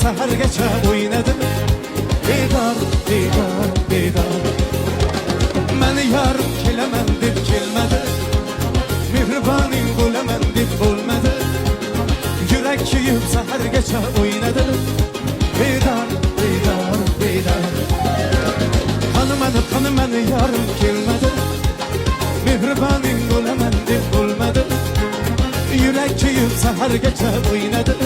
səhər geçə oynadım. Bedar, bedar, bedar. Məni yarım kiləməndir kilmədi. Mehribanin buləməndir bulmədi. Yürək yiyib səhər geçə oynadım. Bedar, bedar, bedar. Kanı məni yarım kilmədi. Mehribanin buləməndir bulmədi. Yürək yiyib səhər geçə oynadım.